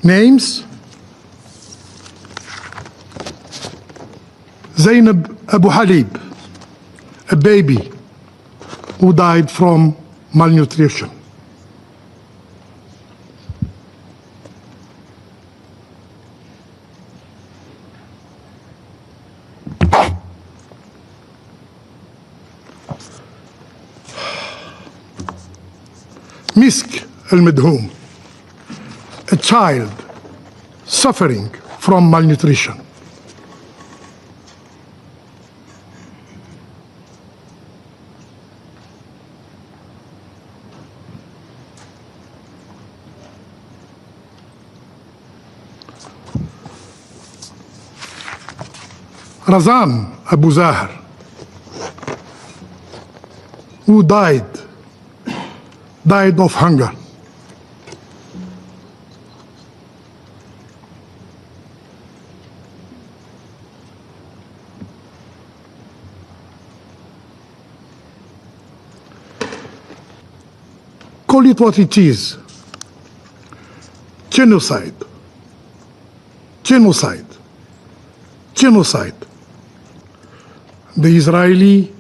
Names: Zainab Abu Halib, a baby who died from malnutrition. Misk al-Madhoum, a child suffering from malnutrition. Razan Abu Zahar, who died of hunger. Call it what it is: genocide, genocide, genocide. The Israeli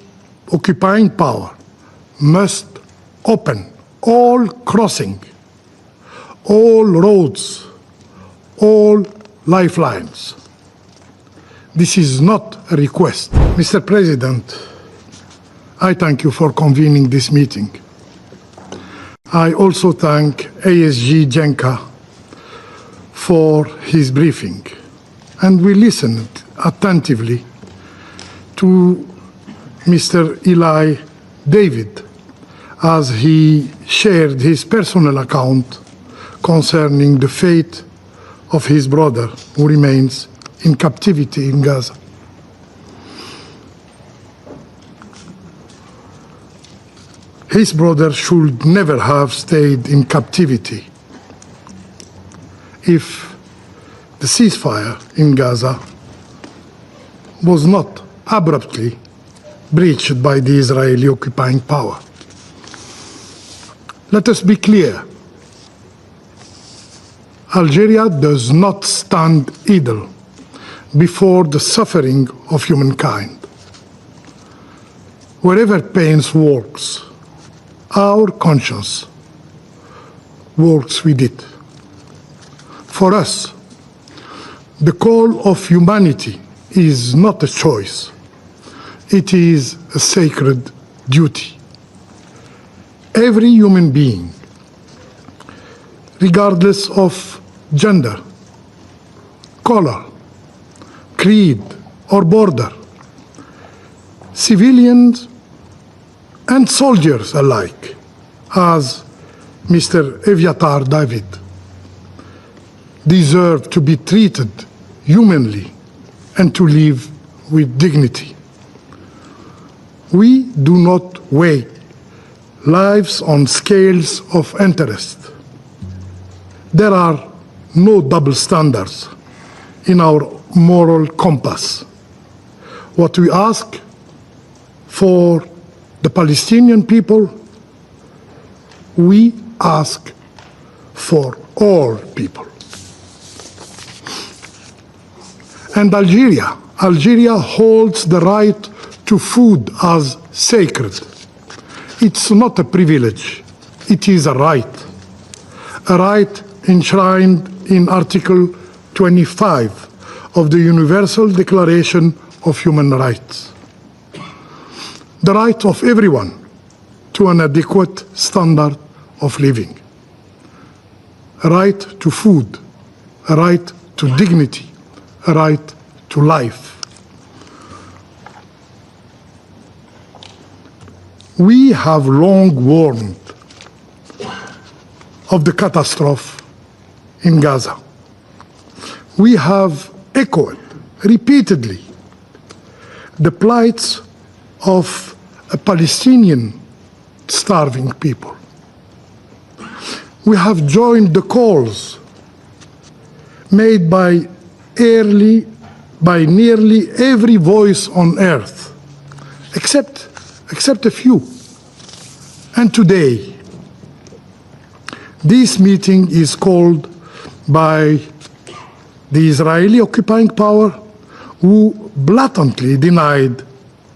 occupying power must open all crossing, all roads, all lifelines. This is not a request. Mr. President, I thank you for convening this meeting. I also thank ASG Jenka for his briefing, and we listened attentively to Mr. Eli David as he shared his personal account concerning the fate of his brother who remains in captivity in Gaza. His brother should never have stayed in captivity if the ceasefire in Gaza was not abruptly breached by the Israeli occupying power. Let us be clear. Algeria does not stand idle before the suffering of humankind. Wherever pain works, our conscience works with it. For us, the call of humanity is not a choice. It is a sacred duty. Every human being, regardless of gender, color, creed, or border, civilians and soldiers alike, as Mr. Eviatar David, deserve to be treated humanly and to live with dignity. We do not weigh lives on scales of interest. There are no double standards in our moral compass. What we ask for the Palestinian people, we ask for all people. And Algeria holds the right to food as sacred. It's not a privilege, it is a right enshrined in Article 25 of the Universal Declaration of Human Rights. The right of everyone to an adequate standard of living, a right to food, a right to dignity, a right to life. We have long warned of the catastrophe in Gaza. We have echoed repeatedly the plights of a Palestinian starving people. We have joined the calls made by nearly every voice on earth, except a few. And today, this meeting is called by the Israeli occupying power, who blatantly denied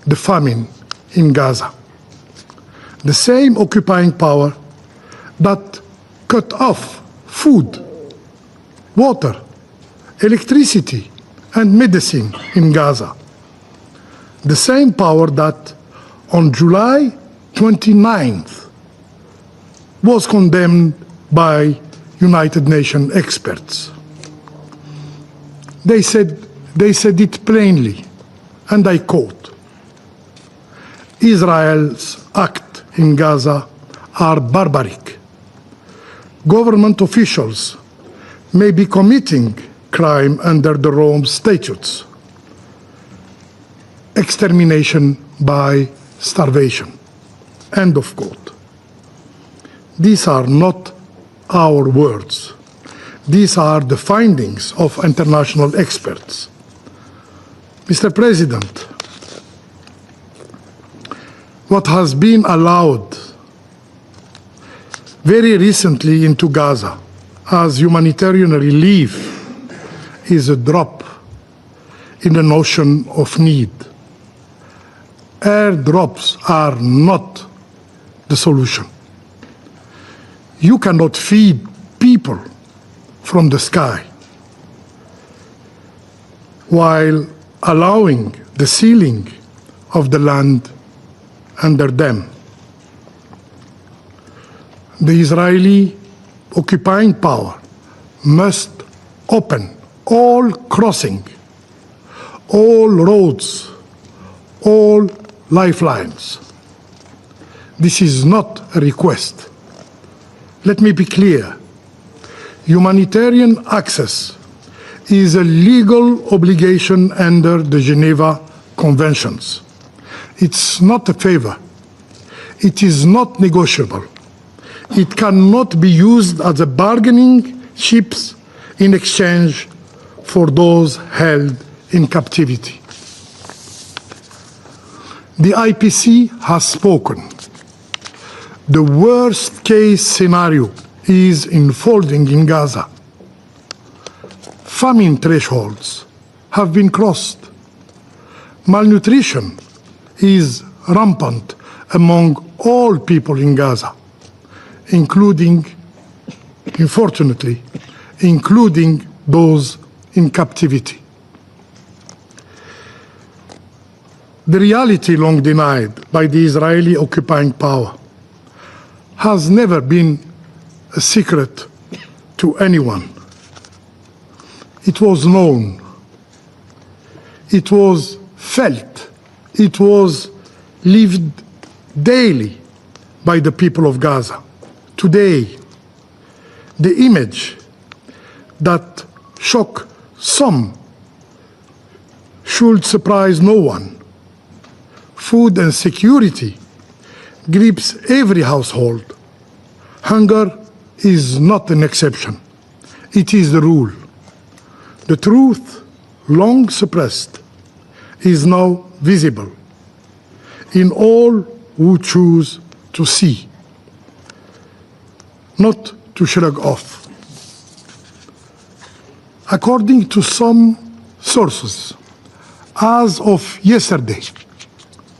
the famine in Gaza. The same occupying power that cut off food, water, electricity, and medicine in Gaza. The same power that on July 29th was condemned by United Nations experts. They said it plainly, and I quote, "Israel's acts in Gaza are barbaric. Government officials may be committing crime under the Rome statutes. Extermination by starvation." End of quote. These are not our words. These are the findings of international experts. Mr. President, what has been allowed very recently into Gaza as humanitarian relief is a drop in an ocean of need. Airdrops are not the solution. You cannot feed people from the sky while allowing the sealing of the land under them. The Israeli occupying power must open all crossing, all roads, all lifelines. This is not a request. Let me be clear. Humanitarian access is a legal obligation under the Geneva Conventions. It's not a favor. It is not negotiable. It cannot be used as a bargaining chips in exchange for those held in captivity. The IPC has spoken. The worst-case scenario is unfolding in Gaza. Famine thresholds have been crossed. Malnutrition is rampant among all people in Gaza, including, unfortunately, including those in captivity. The reality long denied by the Israeli occupying power has never been a secret to anyone. It was known. It was felt. It was lived daily by the people of Gaza. Today, the image that shocked some should surprise no one. Food insecurity grips every household. Hunger is not an exception. It is the rule. The truth, long suppressed, is now visible in all who choose to see, not to shrug off. According to some sources, as of yesterday,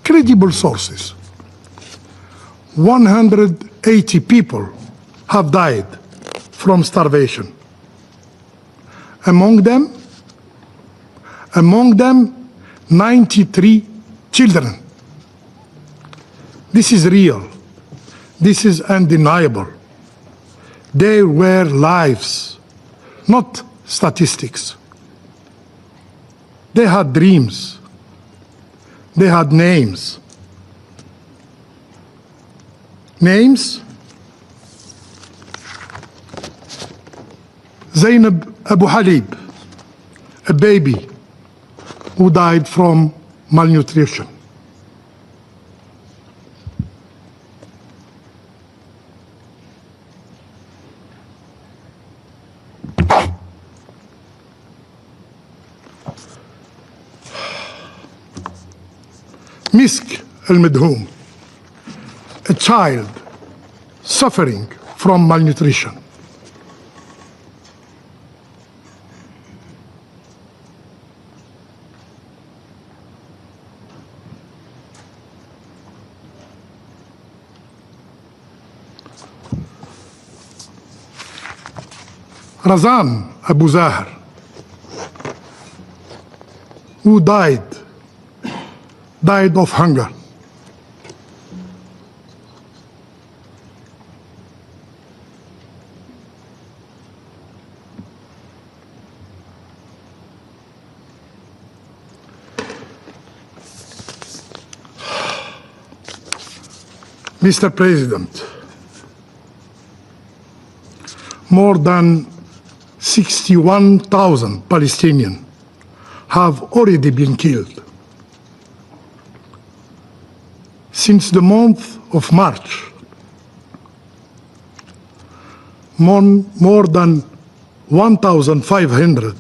credible sources, 180 people have died from starvation. Among them, 93 children. This is real. This is undeniable. They were lives, not statistics. They had dreams. They had names. Names? Zainab Abu Halib, a baby who died from malnutrition. Misk al-Medhoum, a child suffering from malnutrition. Razan Abu Zahar, who died of hunger. Mr. President, more than 61,000 Palestinians have already been killed. Since the month of March, more than 1,500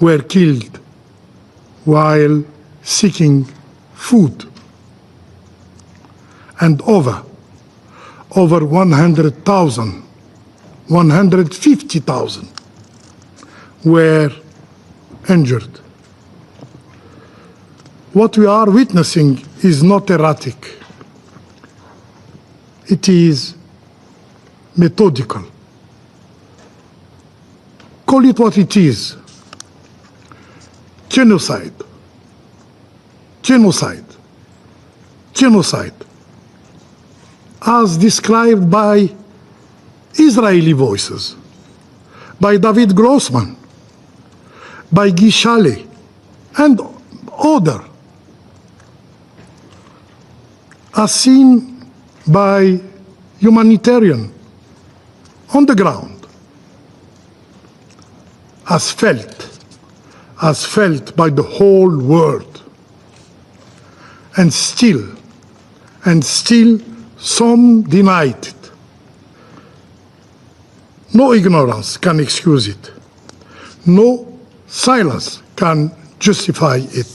were killed while seeking food, and over 100,000, 150,000 were injured. What we are witnessing is not erratic. It is methodical. Call it what it is. Genocide. Genocide. Genocide. As described by Israeli voices, by David Grossman, by Guy Chalet, and others, as seen by Humanitarian on the ground, as felt by the whole world, and still some denied it. No ignorance can excuse it. No silence can justify it.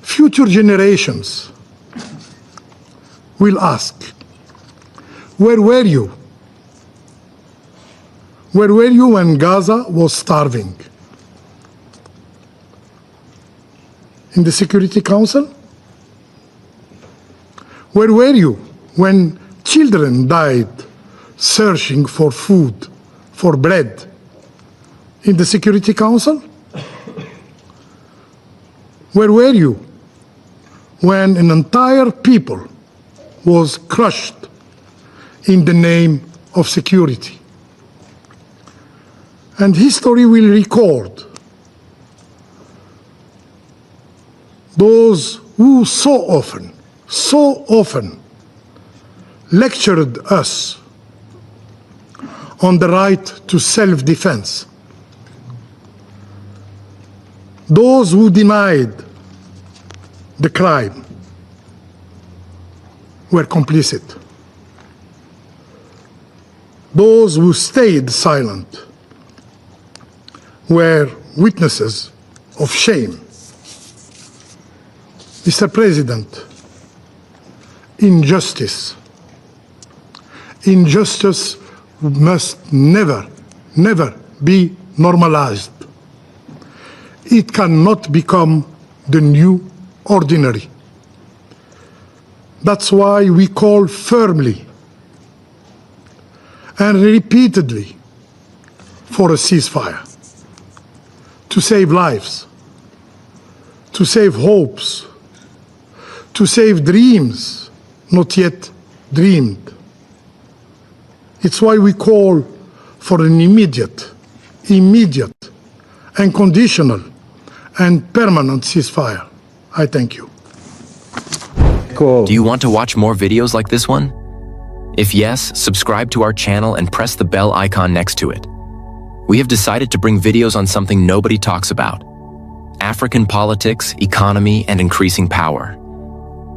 Future generations will ask, where were you? Where were you when Gaza was starving? In the Security Council? Where were you when children died searching for food, for bread? In the Security Council? Where were you when an entire people was crushed in the name of security? And history will record those who so often lectured us on the right to self-defense. Those who denied the crime were complicit. Those who stayed silent were witnesses of shame. Mr. President, injustice must never be normalized. It cannot become the new ordinary. That's why we call firmly and repeatedly for a ceasefire, to save lives, to save hopes, to save dreams not yet dreamed. It's why we call for an immediate, unconditional, and permanent ceasefire. I thank you. Cool. Do you want to watch more videos like this one? If yes, subscribe to our channel and press the bell icon next to it. We have decided to bring videos on something nobody talks about: African politics, economy, and increasing power.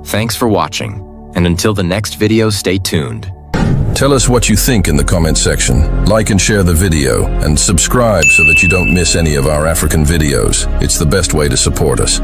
Thanks for watching, and until the next video, stay tuned. Tell us what you think in the comment section. Like and share the video, and subscribe so that you don't miss any of our African videos. It's the best way to support us.